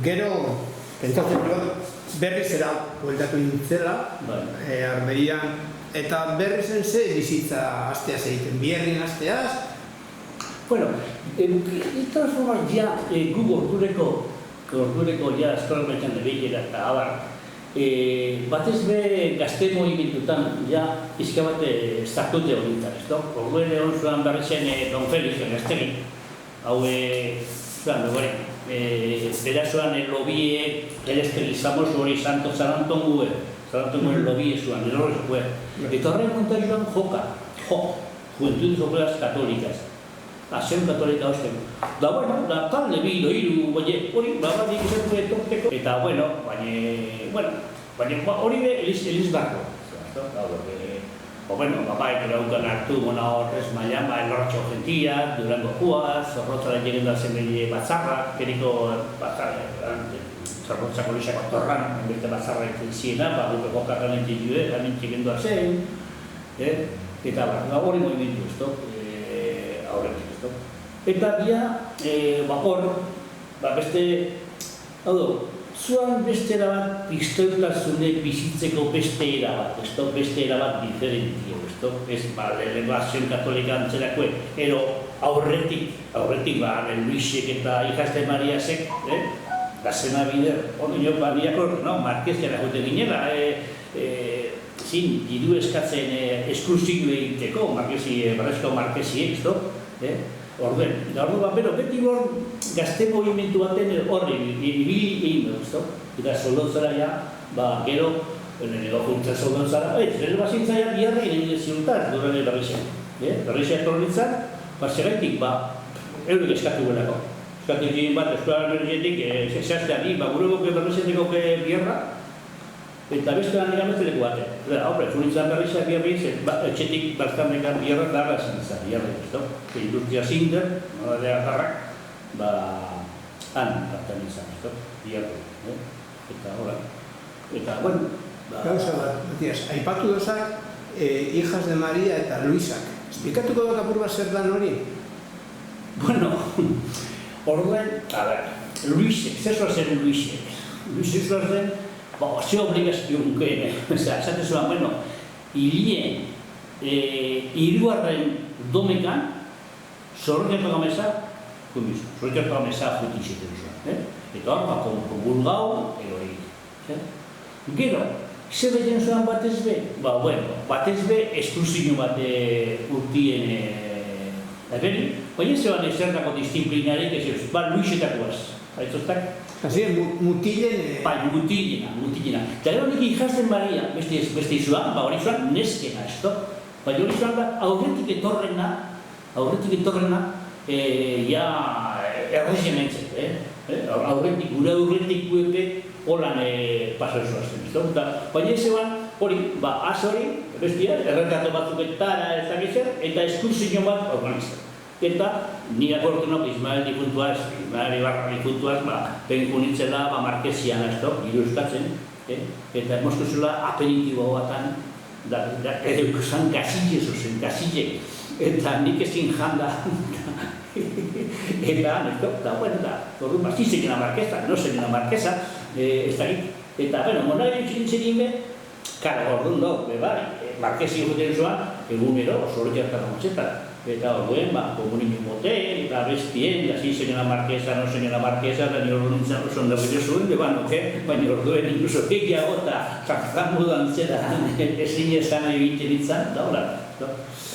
Gero, pentsatzen dut, berriz era bueltatu nintzela, Armerian, eta berrizen ze bizitza asteaz egiten, bierrin asteaz. Bueno, de todas formas ya gu ordureko ja eskola mekan nebeiera eta abar, batez be gazte movimentutan ja izka bat estatute horintzak, ez da? Orduen egon zuan berrezen Don Felix gaztegi, hau zuan, bera zuan lobie, elestegi famoso hori Santo Zarantongue lobie zuan, erorrez gue. Eta horrein kontarioan Juventudes Obreras Católicas. Azion katolika hozten. Da, bueno, da talde bi, hiru, hori, badik izango etorteko. Eta, baina hori be elizbarko. Bapaik eraukan hartu gona horrez mailan, elorratxo gentia, Durango Juaz, zorrotzara lleguen da zen batzarra, keriko batzarra, zorrotzako lixako torran, enberte batzarra ziena, gupe jokakan entzitue, gamin txegen doa zen, eta hori movimentu ez do, aurretik. Eta dia, hor, beste, zuan beste erabat pistoiltasunek bizitzeko beste erabat, beste erabat diferentio, ez, Lehenbazion Katolika antzerako, ero aurretik, Luisek eta Ikaste Mariasek, da zena bider, Marquesiara jote ginela, diru eskatzen esklusibu egiteko, Barrezko Marquesiek, Orduen, beti hor gazte movimentu baten horri ibili egin dut, eta soldontzara ja, gero, nire juntzen soldontzara, zure bazintzara biharra egin ziurtaz, durane berrizea. Berrizea etorritzan, segaitik, eurek eskatu guelako. Eskatu egin bat, eskolaren berrizetik, zehazteari, gure goke berrizeteko biharra, eta beste lan egameteleko baten. Haupre, funitzen berrizea biharri, etxetik bartamekan biharra darra zintzan, biharra ez. Industria zinder, noladea garrak, han bartan izan, biharri. Eta hola. Eta, bueno... Gauza bat, Matias, aipatu dozak, Hijas de María eta Luisak. Esplikatuko dut apur bat zer dan hori? Bueno, orduen, Luisek, zer zen Luisek? Luisek zen, ze obligazio nukeen, esate zuen, hilien, hiruarren domekan, zorretu gamesa, jutizeten zuen. Eta hor, bulgau, erori. Gero, zer egin zuen batez be? Batez be, esklusio bat urtien eberi, baina zeban ezerdako disziplinarik ez ez, Luisetakoaz, aitzostak? Azien, mutilen... Mutilena. Eta gero nik Hijas de María, beste izuan, hori izuan neskena, ez da? Baina hori izuan da, aurretik etorrena, ja, erregimentzen, gure aurretik guepe, holan paso ezuazten, ez da? Baina ez zeban, hori, az hori, bestia, erretrato batzuk eta eskursio bat organizatu. Eta, ni akortunok Ismael difuntuaz, penkunitzela Marquesian, giru eskatzen, eta mozkuzela aperitibo batan, edo ikusan gazile zuzen, eta nik ezin janda, eta, ordu mazizek ena Marquesa, no zen ena Marquesa, ez dakit, eta, monari txintzen inbe, kara, ordu Marquesi egiten zuan, egunero, oso hori jartara motxetara. Eta orduen, komunikin moten, eta bestien, hasi zenena Marquesa, no zenena Marquesa, eta nire ordu nintzen oso ondabide zuen, baina orduen inkluso egiago eta zakzan mudan zera ezin ezan egiten nintzen, da hola.